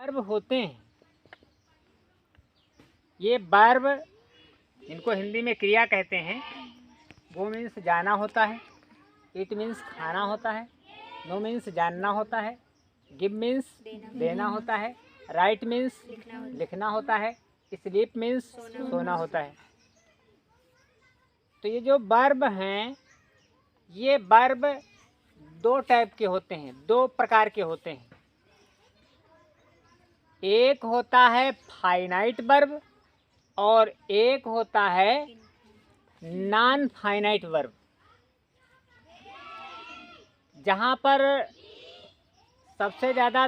Verb होते हैं, ये वर्ब इनको हिंदी में क्रिया कहते हैं। गो मीन्स जाना होता है, इट मीन्स खाना होता है, नो मीन्स जानना होता है, गिव मीन्स देना होता है, राइट मीन्स लिखना होता है, स्लीप मीन्स सोना होता है। तो ये जो वर्ब हैं, ये वर्ब दो टाइप के होते हैं, दो प्रकार के होते हैं। एक होता है फाइनाइट वर्ब और एक होता है नॉन फाइनाइट वर्ब। जहाँ पर सबसे ज़्यादा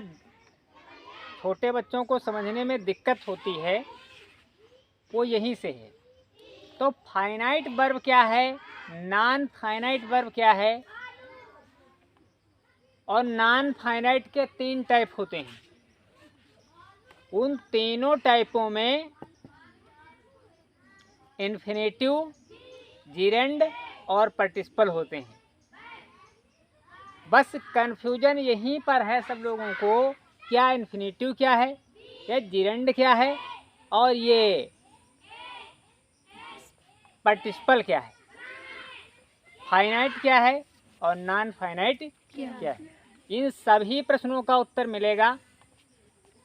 छोटे बच्चों को समझने में दिक्कत होती है वो यहीं से है। तो फाइनाइट वर्ब क्या है, नॉन फाइनाइट वर्ब क्या है, और नॉन फाइनाइट के तीन टाइप होते हैं। उन तीनों टाइपों में इन्फिनेटिव, जीरेंड और पार्टिसिपल होते हैं। बस कन्फ्यूजन यहीं पर है सब लोगों को, क्या इन्फिनेटिव क्या है, या जीरेंड क्या है, और ये पार्टिसिपल क्या है, फाइनाइट क्या है और नॉन फाइनाइट क्या है। इन सभी प्रश्नों का उत्तर मिलेगा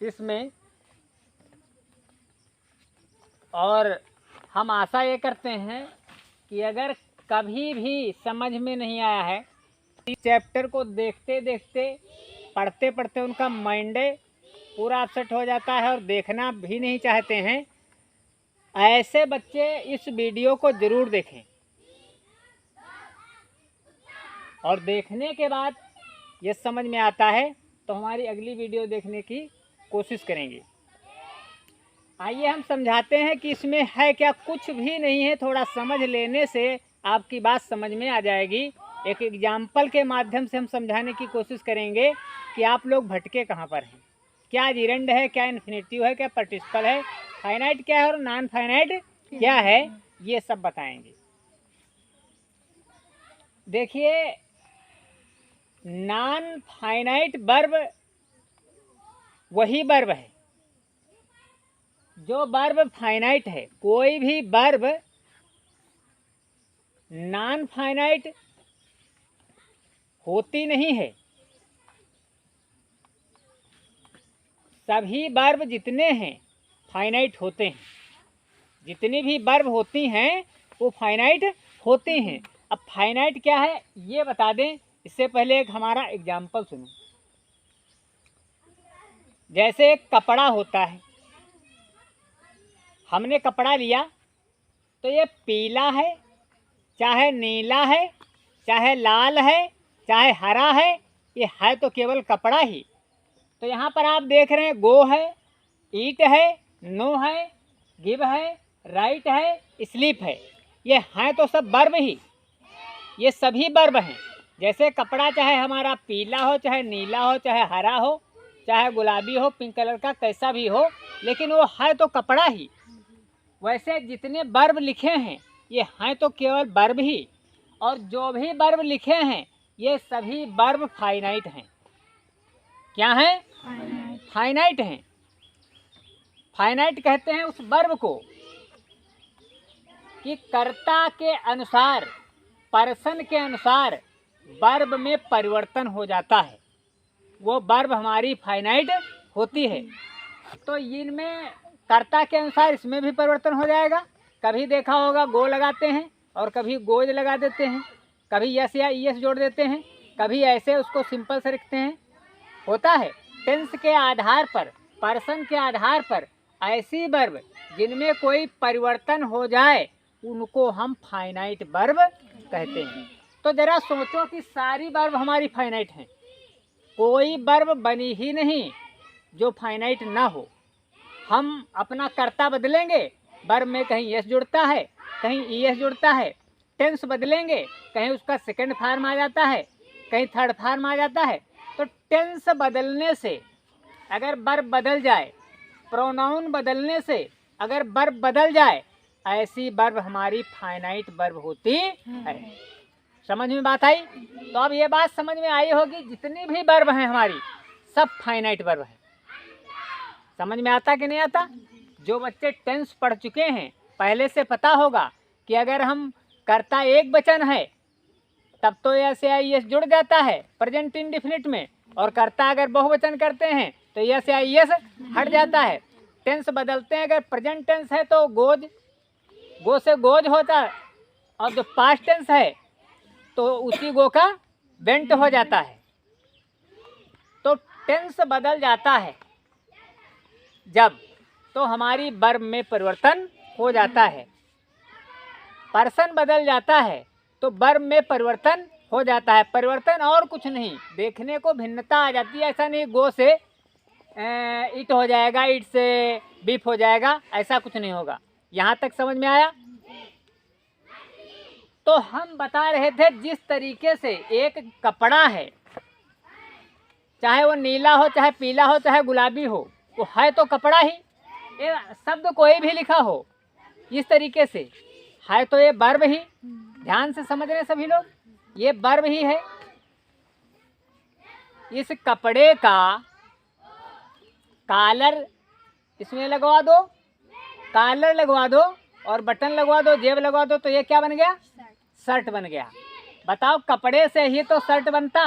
इसमें। और हम आशा ये करते हैं कि अगर कभी भी समझ में नहीं आया है, इस चैप्टर को देखते देखते पढ़ते पढ़ते उनका माइंड पूरा अपसेट हो जाता है और देखना भी नहीं चाहते हैं, ऐसे बच्चे इस वीडियो को ज़रूर देखें और देखने के बाद ये समझ में आता है तो हमारी अगली वीडियो देखने की कोशिश करेंगे। आइए हम समझाते हैं कि इसमें है क्या। कुछ भी नहीं है, थोड़ा समझ लेने से आपकी बात समझ में आ जाएगी। एक एग्जाम्पल के माध्यम से हम समझाने की कोशिश करेंगे कि आप लोग भटके कहाँ पर हैं, क्या जीरेंड है, क्या इन्फिनेटिव है, क्या पार्टिसिपल है, फाइनाइट क्या है और नॉन फाइनाइट क्या है, ये सब बताएंगे। देखिए, नॉन फाइनाइट वर्ब वही वर्ब है जो वर्ब फाइनाइट है। कोई भी वर्ब नॉन फाइनाइट होती नहीं है। सभी वर्ब जितने हैं फाइनाइट होते हैं। जितनी भी वर्ब होती हैं वो फाइनाइट होती हैं। अब फाइनाइट क्या है ये बता दें, इससे पहले एक हमारा एग्जाम्पल सुनो। जैसे एक कपड़ा होता है, हमने कपड़ा लिया तो ये पीला है, चाहे नीला है, चाहे लाल है, चाहे हरा है, ये है तो केवल कपड़ा ही। तो यहाँ पर आप देख रहे हैं गो है, ईट है, नो है, गिव है, राइट है, स्लीप है। ये हैं तो सब वर्ब ही, ये सभी वर्ब हैं। जैसे कपड़ा चाहे हमारा पीला हो, चाहे नीला हो, चाहे हरा हो, चाहे गुलाबी हो, पिंक कलर का कैसा भी हो, लेकिन वो है तो कपड़ा ही। वैसे जितने वर्ब लिखे हैं ये हैं तो केवल वर्ब ही, और जो भी वर्ब लिखे हैं ये सभी वर्ब फाइनाइट हैं। क्या हैं? फाइनाइट हैं। फाइनाइट कहते हैं उस वर्ब को कि कर्ता के अनुसार, पर्सन के अनुसार वर्ब में परिवर्तन हो जाता है, वो वर्ब हमारी फाइनाइट होती है। तो इनमें कर्ता के अनुसार इसमें भी परिवर्तन हो जाएगा। कभी देखा होगा गो लगाते हैं और कभी गोज लगा देते हैं, कभी यस या ईएस जोड़ देते हैं, कभी ऐसे उसको सिंपल से रखते हैं। होता है टेंस के आधार पर, पर्सन के आधार पर ऐसी वर्ब जिनमें कोई परिवर्तन हो जाए उनको हम फाइनाइट वर्ब कहते हैं। तो जरा सोचो कि सारी वर्ब हमारी फाइनाइट हैं, कोई वर्ब बनी ही नहीं जो फाइनाइट ना हो। हम अपना कर्ता बदलेंगे, वर्ब में कहीं एस जुड़ता है, कहीं ईएस जुड़ता है। टेंस बदलेंगे, कहीं उसका सेकंड फॉर्म आ जाता है, कहीं थर्ड फॉर्म आ जाता है। तो टेंस बदलने से अगर वर्ब बदल जाए, प्रोनाउन बदलने से अगर वर्ब बदल जाए, ऐसी वर्ब हमारी फाइनाइट वर्ब होती है। समझ में बात आई? तो अब ये बात समझ में आई होगी, जितनी भी वर्ब हैं हमारी सब फाइनाइट वर्ब है। समझ में आता कि नहीं आता? जो बच्चे टेंस पढ़ चुके हैं पहले से पता होगा कि अगर हम कर्ता एक वचन है तब तो यस या यस जुड़ जाता है प्रेजेंट इंडेफिनिट में, और कर्ता अगर बहुवचन करते हैं तो यस या यस हट जाता है। टेंस बदलते हैं, अगर प्रेजेंट टेंस है तो गोज, गो से गोज होता है, और जो पास्ट टेंस है तो उसी गो का वेंट हो जाता है। तो टेंस बदल जाता है जब, तो हमारी वर्ब में परिवर्तन हो जाता है। पर्सन बदल जाता है तो वर्ब में परिवर्तन हो जाता है। परिवर्तन और कुछ नहीं, देखने को भिन्नता आ जाती है। ऐसा नहीं गो से इट हो जाएगा, इट से बीफ हो जाएगा, ऐसा कुछ नहीं होगा। यहाँ तक समझ में आया? तो हम बता रहे थे जिस तरीके से एक कपड़ा है, चाहे वो नीला हो, चाहे पीला हो, चाहे गुलाबी हो, वो है तो कपड़ा ही। ये शब्द कोई भी लिखा हो, इस तरीके से है तो ये वर्ब ही। ध्यान से समझ रहे सभी लोग, ये वर्ब ही है। इस कपड़े का कॉलर इसमें लगवा दो, कॉलर लगवा दो और बटन लगवा दो, जेब लगवा दो, तो ये क्या बन गया? शर्ट बन गया। बताओ, कपड़े से ही तो शर्ट बनता,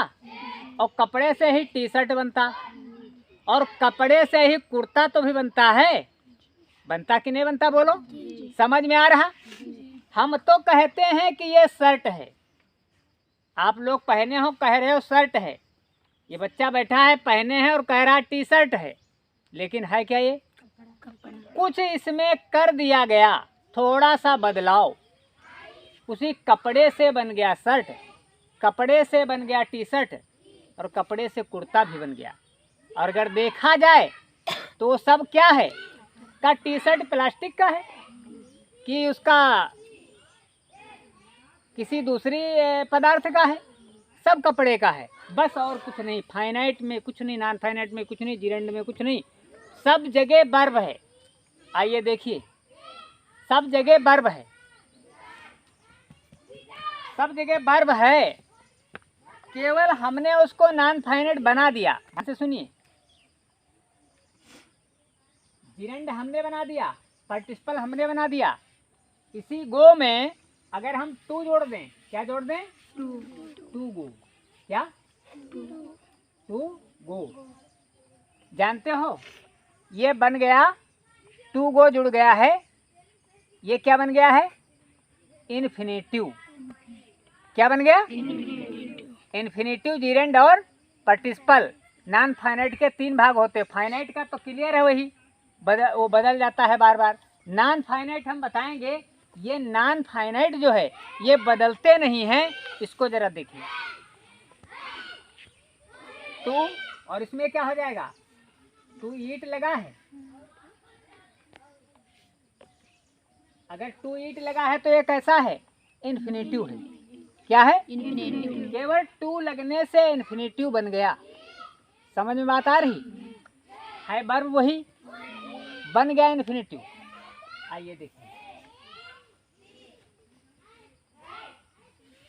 और कपड़े से ही टी शर्ट बनता, और कपड़े से ही कुर्ता तो भी बनता है। बनता कि नहीं बनता? बोलो, समझ में आ रहा? हम तो कहते हैं कि ये शर्ट है, आप लोग पहने हो, कह रहे हो शर्ट है। ये बच्चा बैठा है पहने हैं और कह रहा टी शर्ट है, लेकिन है क्या ये? कुछ इसमें कर दिया गया, थोड़ा सा बदलाव, उसी कपड़े से बन गया शर्ट, कपड़े से बन गया टी शर्ट, और कपड़े से कुर्ता भी बन गया। और अगर देखा जाए तो वो सब क्या है? का टी शर्ट प्लास्टिक का है कि उसका किसी दूसरी पदार्थ का है? सब कपड़े का है, बस और कुछ नहीं। फाइनाइट में कुछ नहीं, नॉन फाइनाइट में कुछ नहीं, जिरेंड में कुछ नहीं, सब जगह वर्ब है। आइए देखिए, सब जगह वर्ब है, सब जगह वर्ब है, केवल हमने उसको नॉन फाइनाइट बना दिया। ध्यान से सुनिए, जिरेंड हमने बना दिया, पार्टिसिपल हमने बना दिया। इसी गो में अगर हम टू जोड़ दें, क्या जोड़ दें? To go. क्या? To go. जानते हो, ये बन गया, टू गो जुड़ गया है, ये क्या बन गया है? इन्फिनेटिव। क्या बन गया? इन्फिनेटिव, जिरेंड और पार्टिसिपल। नॉन फाइनाइट के तीन भाग होते हैं, फाइनाइट का तो क्लियर है, वही वो बदल जाता है बार बार। नॉन फाइनाइट हम बताएंगे, ये नॉन फाइनाइट जो है ये बदलते नहीं हैं। इसको जरा देखिए, टू, और इसमें क्या हो जाएगा? टू ईट लगा है, अगर टू ईट लगा है तो ये कैसा है? इन्फिनेटिव है। क्या है? इन्फिनेटिव। केवल टू लगने से इन्फिनेटिव बन गया। समझ में बात आ रही है? वर्ब वही, बन गया इन्फिनेटिव। आइए देखिए,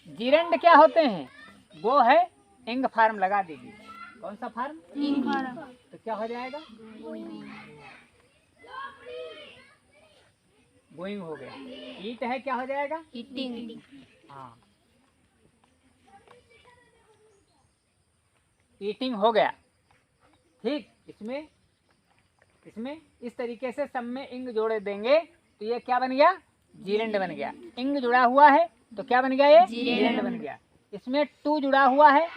जिरेंड क्या होते हैं? वो है इंग फार्म लगा दीजिए। कौन सा फार्म? इंग फार्म। तो क्या हो जाएगा? गोइंग हो गया। ईट है, क्या हो जाएगा? ईटिंग। हाँ, ईटिंग हो गया। ठीक, इसमें इस तरीके से सब में इंग जोड़े देंगे तो ये क्या बन गया? जिरेंड बन गया। इंग जुड़ा हुआ है तो क्या बन गया? ये जिरेंड बन गया। इसमें टू जुड़ा हुआ है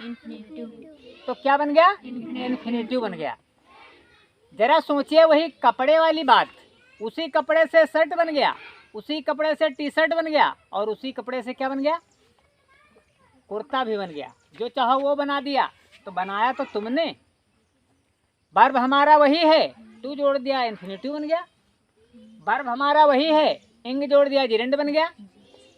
तो क्या बन गया? इन्फिनेटिव बन गया। जरा सोचिए, वही कपड़े वाली बात, उसी कपड़े से शर्ट बन गया, उसी कपड़े से टी शर्ट बन गया, और उसी कपड़े से क्या बन गया? कुर्ता भी बन गया। जो चाहो वो बना दिया, तो बनाया तो तुमने। वर्ब हमारा वही है, टू जोड़ दिया इन्फिनेटिव बन गया। वर्ब हमारा वही है, इंग जोड़ दिया जिरेंड बन गया।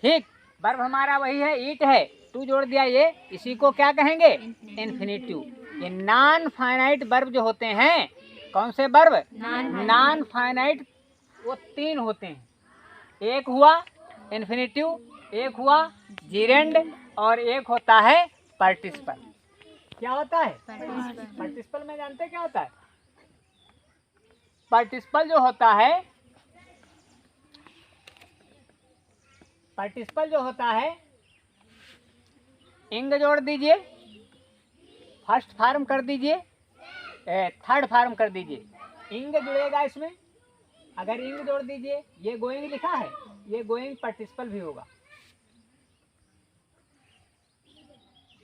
ठीक, वर्ब हमारा वही है, ईट है, टू जोड़ दिया ये, इसी को क्या कहेंगे? इन्फिनेटिव। ये नॉन फाइनाइट वर्ब जो होते हैं, कौन से वर्ब? Non finite. वो तीन होते हैं, एक हुआ इन्फिनेटिव, एक हुआ जिरेंड, और एक होता है पार्टिसिपल। क्या होता है? पार्टिसिपल में जानते क्या होता है? पार्टिसिपल जो होता है, पार्टिसिपल जो होता है, इंग जोड़ दीजिए, फर्स्ट फार्म कर दीजिए, थर्ड फार्म कर दीजिए, इंग जुड़ेगा इसमें। अगर इंग जोड़ दीजिए, ये गोइंग लिखा है, ये गोइंग पार्टिसिपल भी होगा,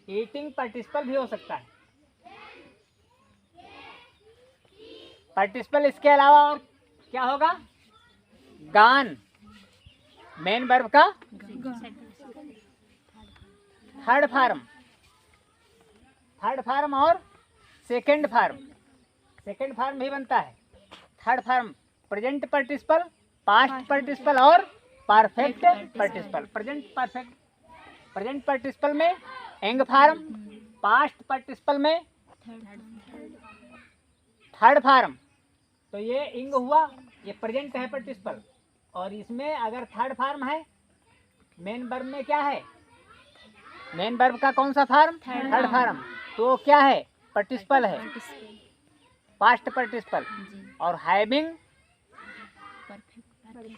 ईटिंग पार्टिसिपल भी हो सकता है। पार्टिसिपल इसके अलावा और क्या होगा? गान, मेन वर्ब का थर्ड फार्म, थर्ड फार्म और सेकंड फार्म, सेकंड फार्म भी बनता है। Third farm present participle, past participle और परफेक्ट पार्टिसिपल। प्रेजेंट पार्टिसिपल में एंग फार्म, पास्ट पार्टिसिपल में थर्ड फार्म। तो ये इंग हुआ, ये प्रेजेंट है पार्टिसिपल, और इसमें अगर थर्ड फार्म है, मेन वर्ब में क्या है? मेन वर्ब का कौन सा फार्म? Third farm. तो क्या है? पार्टिसिपल है, पास्ट पार्टिसिपल। और हैविंग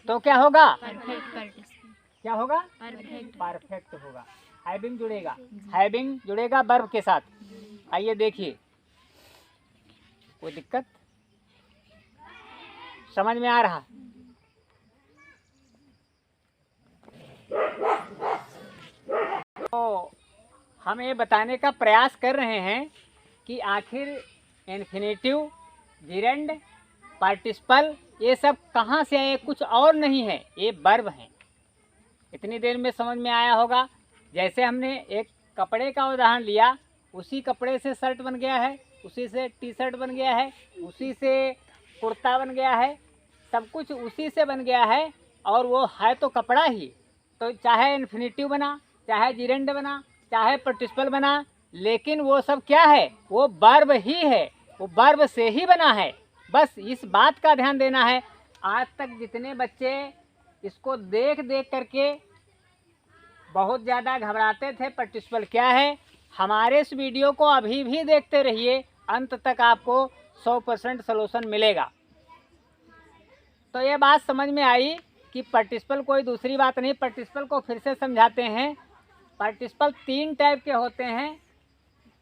तो क्या होगा? क्या होगा? परफेक्ट होगा। हैविंग जुड़ेगा, हैविंग जुड़ेगा वर्ब के साथ। आइए देखिए, कोई दिक्कत समझ में आ रहा? तो हम ये बताने का प्रयास कर रहे हैं कि आखिर इन्फिनेटिव, जिरेंड, पार्टिसिपल ये सब कहाँ से आए? कुछ और नहीं है, ये वर्ब हैं। इतनी देर में समझ में आया होगा। जैसे हमने एक कपड़े का उदाहरण लिया, उसी कपड़े से शर्ट बन गया है, उसी से टी शर्ट बन गया है, उसी से कुर्ता बन गया है, सब कुछ उसी से बन गया है, और वो है तो कपड़ा ही। तो चाहे इन्फिनेटिव बना, चाहे जिरेंड बना, चाहे पार्टिसिपल बना, लेकिन वो सब क्या है? वो वर्ब ही है, वो वर्ब से ही बना है। बस इस बात का ध्यान देना है। आज तक जितने बच्चे इसको देख देख करके बहुत ज़्यादा घबराते थे पार्टिसिपल क्या है, हमारे इस वीडियो को अभी भी देखते रहिए, अंत तक आपको 100% सलूशन मिलेगा। तो ये बात समझ में आई कि पार्टिसिपल कोई दूसरी बात नहीं। पार्टिसिपल को फिर से समझाते हैं। पार्टिसिपल 3 टाइप के होते हैं।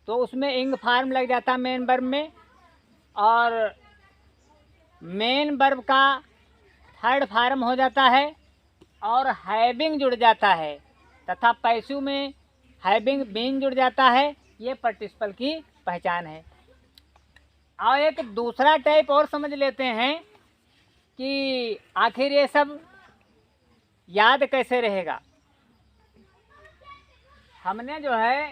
तो उसमें इंग फार्म लग जाता है मेन वर्ब में, और मेन वर्ब का थर्ड फार्म हो जाता है, और हैविंग जुड़ जाता है, तथा पैसिव में हैविंग बीइंग जुड़ जाता है। ये पार्टिसिपल की पहचान है। और एक दूसरा टाइप और समझ लेते हैं कि आखिर ये सब याद कैसे रहेगा। हमने जो है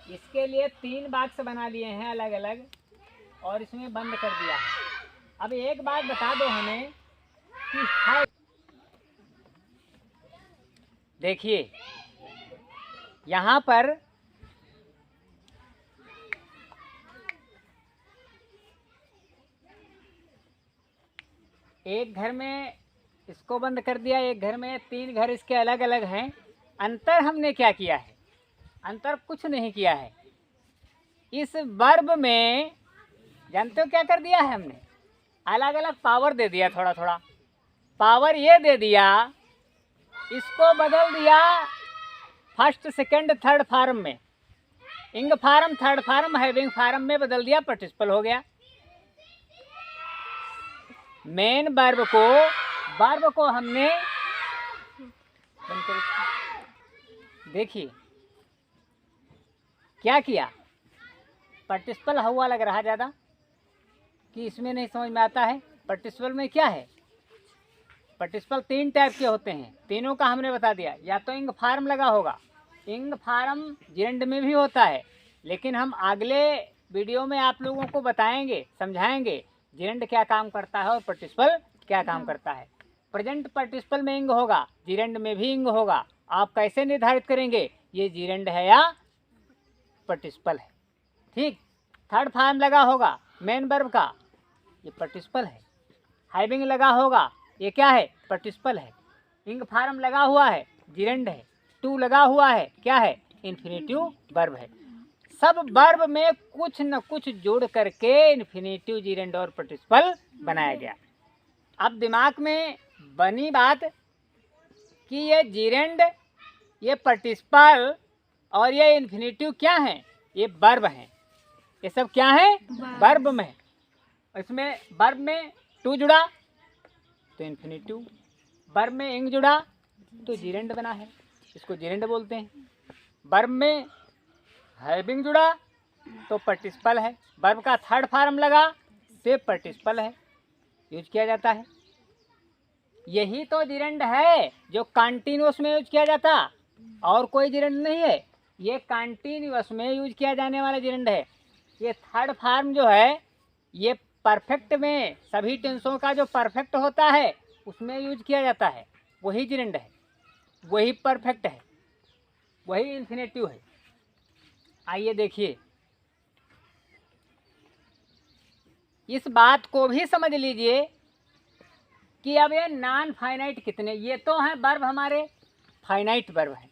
इसके लिए 3 बॉक्स बना लिए हैं अलग अलग, और इसमें बंद कर दिया है। अब एक बात बता दो हमें कि है, देखिए यहाँ पर एक घर में इसको बंद कर दिया, एक घर में, 3 घर इसके अलग अलग हैं। अंतर हमने क्या किया है? अंतर कुछ नहीं किया है। इस वर्ब में जानते हो क्या कर दिया है हमने? अलग अलग पावर दे दिया, थोड़ा थोड़ा पावर ये दे दिया, इसको बदल दिया फर्स्ट सेकंड थर्ड फार्म में, ing form, third form, having form में बदल दिया, पार्टिसिपल हो गया। मेन वर्ब को हमने, देखिए क्या किया, पार्टिसिपल हुआ लग रहा ज़्यादा कि इसमें नहीं समझ में आता है। पार्टिसिपल में क्या है? पार्टिसिपल 3 टाइप के होते हैं, तीनों का हमने बता दिया। या तो इंग फार्म लगा होगा, इंग फार्म जिरेंड में भी होता है, लेकिन हम अगले वीडियो में आप लोगों को बताएंगे, समझाएंगे जिरेंड क्या काम करता है और पार्टिसिपल क्या काम करता है। प्रेजेंट पार्टिसिपल में इंग होगा, जिरेंड में भी इंग होगा। आप कैसे निर्धारित करेंगे ये जिरेंड है या पार्टिसिपल है? ठीक। थर्ड फार्म लगा होगा मेन वर्ब का, ये पार्टिसिपल है। हैविंग लगा होगा, ये क्या है? पार्टिसिपल है। इंग फार्म लगा हुआ है, जिरेंड है। टू लगा हुआ है, क्या है? इन्फिनेटिव वर्ब है। सब वर्ब में कुछ न कुछ जोड़ करके इन्फिनेटिव, जीरेंड और पार्टिसिपल बनाया गया। अब दिमाग में बनी बात कि ये जीरेंड, ये पार्टिसिपल और ये इन्फिनेटिव क्या हैं? ये वर्ब हैं। ये सब क्या है? वर्ब में। इसमें वर्ब में टू जुड़ा तो इन्फिनेटिव, वर्ब में इंग जुड़ा तो जीरेंड बना है, इसको जीरेंड बोलते हैं। वर्ब में हैविंग जुड़ा तो पार्टिसिपल है, वर्ब का थर्ड फॉर्म लगा तो पार्टिसिपल है, यूज किया जाता है। यही तो जीरेंड है जो कंटीन्यूअस में यूज किया जाता, और कोई जीरेंड नहीं है। ये कंटीन्यूअस में यूज किया जाने वाला जीरेंड है। ये थर्ड फॉर्म जो है ये परफेक्ट में, सभी टेंसों का जो परफेक्ट होता है उसमें यूज किया जाता है। वही जीरेंड है, वही परफेक्ट है, वही इन्फिनेटिव है। आइए देखिए, इस बात को भी समझ लीजिए कि अब ये नॉन फाइनाइट कितने, ये तो हैं वर्ब हमारे फाइनाइट वर्ब है।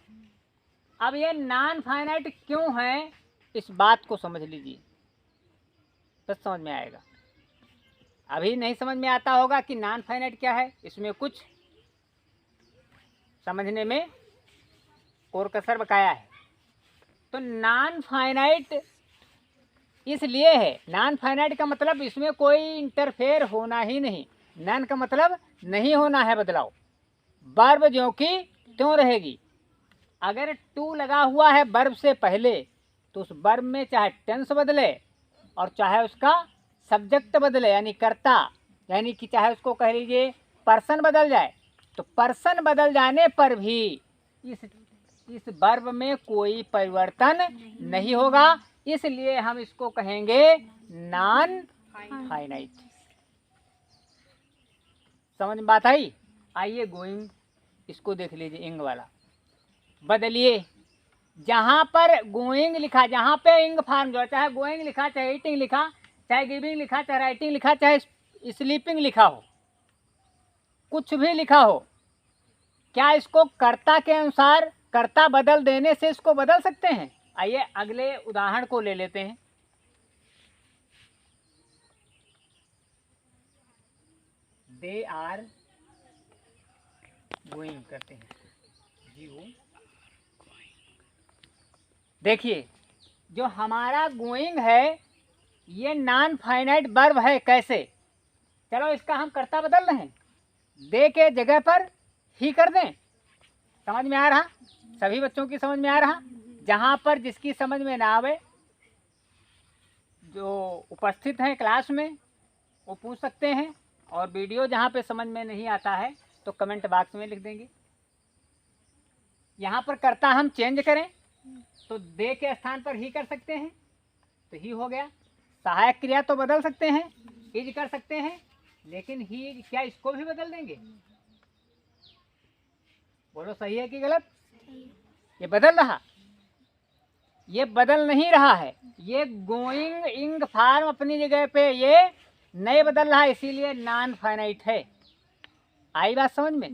अब ये नॉन फाइनाइट क्यों हैं, इस बात को समझ लीजिए, बस समझ में आएगा। अभी नहीं समझ में आता होगा कि नॉन फाइनाइट क्या है, इसमें कुछ समझने में और कसर बकाया है। तो नॉन फाइनाइट इसलिए है, नॉन फाइनाइट का मतलब इसमें कोई इंटरफेयर होना ही नहीं। नॉन का मतलब नहीं होना है बदलाव, वर्ब ज्यों की त्यों रहेगी। अगर टू लगा हुआ है वर्ब से पहले तो उस वर्ब में चाहे टेंस बदले और चाहे उसका सब्जेक्ट बदले यानी कर्ता, यानी कि चाहे उसको कह लीजिए पर्सन बदल जाए, तो पर्सन बदल जाने पर भी इस वर्ब में कोई परिवर्तन नहीं होगा। इसलिए हम इसको कहेंगे नॉन फाइनाइट। समझ में बात आई? आइए गोइंग, इसको देख लीजिए, इंग वाला बदलिए। जहाँ पर गोइंग लिखा, जहाँ पे इंग फॉर्म जो है, चाहे गोइंग लिखा, चाहे ईटिंग लिखा, चाहे गिविंग लिखा, चाहे राइटिंग लिखा, चाहे स्लीपिंग लिखा हो, कुछ भी लिखा हो, क्या इसको कर्ता के अनुसार कर्ता बदल देने से इसको बदल सकते हैं? आइए अगले उदाहरण को ले लेते हैं। दे आर गोइंग करते हैं, जी वो देखिए, जो हमारा गोइंग है ये नॉन फाइनाइट वर्ब है। कैसे? चलो इसका हम कर्ता बदल रहे हैं, दे के जगह पर ही कर दें। समझ में आ रहा? सभी बच्चों की समझ में आ रहा? जहाँ पर जिसकी समझ में ना आवे, जो उपस्थित हैं क्लास में वो पूछ सकते हैं, और वीडियो जहाँ पे समझ में नहीं आता है तो कमेंट बॉक्स में लिख देंगे। यहाँ पर कर्ता हम चेंज करें तो दे के स्थान पर ही कर सकते हैं, तो ही हो गया। सहायक क्रिया तो बदल सकते हैं, इज कर सकते हैं, लेकिन ही क्या इसको भी बदल देंगे? बोलो सही है कि गलत? ये बदल रहा? ये बदल नहीं रहा है। ये गोइंग इंग फॉर्म अपनी जगह पे ये नहीं बदल रहा, इसीलिए नॉन फाइनाइट है। आई बात समझ में?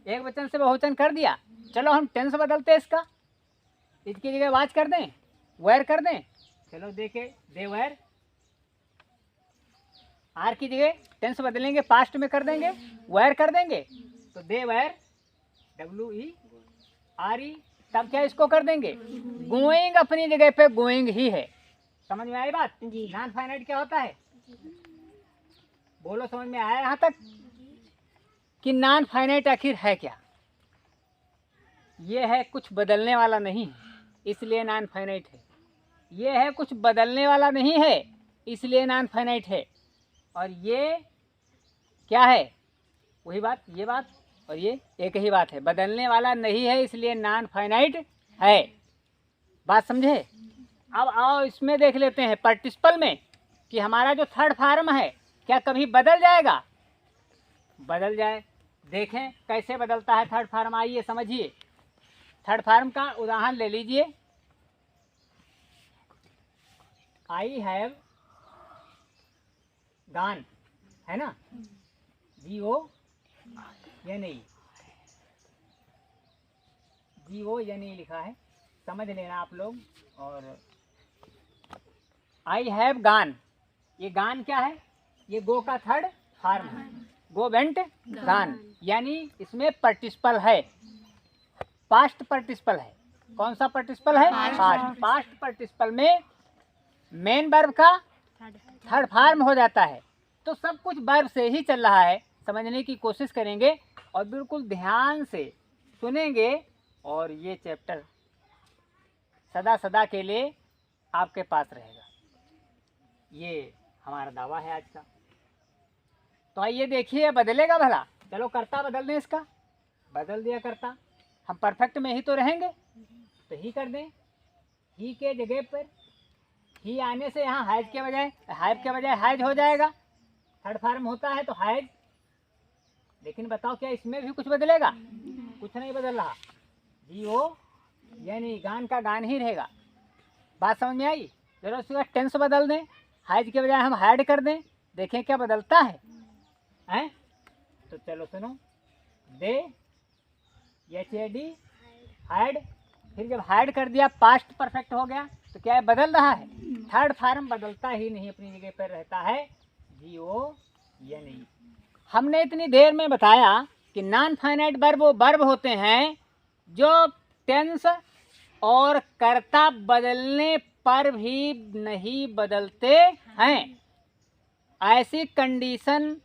एक वचन से बहुवचन कर दिया, चलो हम टेंस बदलते हैं इसका, इसकी जगह वाज कर दें, वेयर कर दें। चलो देखे, दे वेयर, आर की जगह टेंस बदलेंगे, पास्ट में कर देंगे, वेयर कर देंगे, तो दे वेयर, WERE, तब क्या इसको कर देंगे? गोइंग अपनी जगह पे गोइंग ही है। समझ में आई बात? नॉन फाइनाइट क्या होता है? बोलो, समझ में आया यहाँ तक कि नॉन फाइनाइट आखिर है क्या? ये है कुछ बदलने वाला नहीं, इसलिए नॉन फाइनाइट है। ये है कुछ बदलने वाला नहीं है, इसलिए नॉन फाइनाइट है। और ये क्या है? वही बात, ये बात और ये एक ही बात है, बदलने वाला नहीं है इसलिए नॉन फाइनाइट है। बात समझे? अब आओ इसमें देख लेते हैं पार्टिसिपल में कि हमारा जो थर्ड फॉर्म है क्या कभी बदल जाएगा? बदल जाए, देखें कैसे बदलता है थर्ड फॉर्म। आइए समझिए, थर्ड फॉर्म का उदाहरण ले लीजिए। आई हैव गॉन, है ना, GONE, GONE लिखा है, समझ लेना आप लोग। और आई हैव गान, ये गान क्या है? ये गो का थर्ड फॉर्म है, गो वेंट गान, यानी इसमें पार्टिसिपल है, पास्ट पार्टिसिपल है। कौन सा पार्टिसिपल है? पास्ट। पास्ट पार्टिसिपल में मेन वर्ब का थर्ड फॉर्म हो जाता है। तो सब कुछ वर्ब से ही चल रहा है, समझने की कोशिश करेंगे और बिल्कुल ध्यान से सुनेंगे और ये चैप्टर सदा सदा के लिए आपके पास रहेगा, ये हमारा दावा है आज का। तो आइए देखिए, बदलेगा भला? चलो करता बदल दें, इसका बदल दिया करता। हम परफेक्ट में ही तो रहेंगे, तो ही कर दें। ही के जगह पर ही आने से यहाँ हैज के बजाय, हैव के बजाय हैज हो जाएगा। थर्ड फॉर्म होता है तो हैज। लेकिन बताओ क्या इसमें भी कुछ बदलेगा? कुछ नहीं बदल रहा। जी ओ यानी गान का गान ही रहेगा। बात समझ में आई? चलो उसका टेंस बदल दें, हैज के बजाय हम हैड कर दें, देखें क्या बदलता है, हैं? तो चलो सुनो, दे HAD हैड, फिर जब हैड कर दिया पास्ट परफेक्ट हो गया तो क्या है? बदल रहा है। थर्ड फॉर्म बदलता ही नहीं, अपनी जगह पर रहता है, GO या नहीं। हमने इतनी देर में बताया कि नॉन फाइनाइट वर्ब वो वर्ब होते हैं जो टेंस और कर्ता बदलने पर भी नहीं बदलते हैं। ऐसी कंडीशन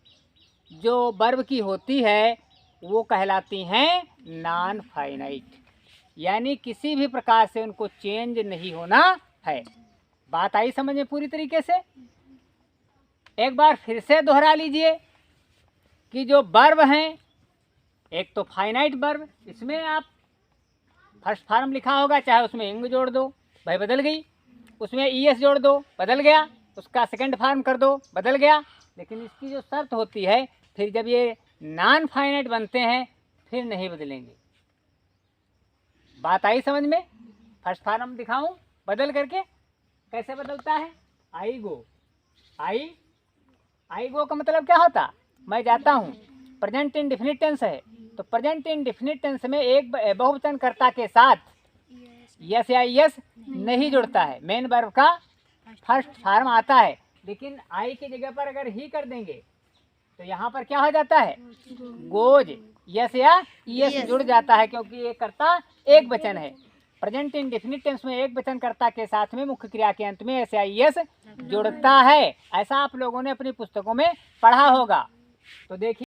जो वर्ब की होती है वो कहलाती हैं नॉन फाइनाइट, यानी किसी भी प्रकार से उनको चेंज नहीं होना है। बात आई समझ में पूरी तरीके से? एक बार फिर से दोहरा लीजिए कि जो वर्ब हैं, एक तो फाइनाइट वर्ब, इसमें आप फर्स्ट फॉर्म लिखा होगा, चाहे उसमें इंग जोड़ दो, भाई बदल गई। उसमें ES जोड़ दो, बदल गया। उसका सेकंड फॉर्म कर दो, बदल गया। लेकिन इसकी जो शर्त होती है, फिर जब ये नॉन फाइनाइट बनते हैं फिर नहीं बदलेंगे। बात आई समझ में? फर्स्ट फॉर्म दिखाऊं बदल करके कैसे बदलता है? आई गो, आई गो का मतलब क्या होता? मैं जाता हूँ। प्रेजेंट इंडेफिनिट टेंस है, तो प्रेजेंट इंडेफिनिट टेंस में एक बहुवचन कर्ता के साथ यस या यस नहीं जुड़ता है, मेन वर्ब का फर्स्ट फॉर्म आता है। लेकिन आई की जगह पर अगर ही कर देंगे तो यहाँ पर क्या हो जाता है? गोज, यस या यस जुड़ जाता है, क्योंकि ये कर्ता एक वचन है। प्रेजेंट इंडेफिनिट टेंस में एक वचन कर्ता के साथ में मुख्य क्रिया के अंत में यस या यस जुड़ता है। ऐसा आप लोगों ने अपनी पुस्तकों में पढ़ा होगा। तो देखिए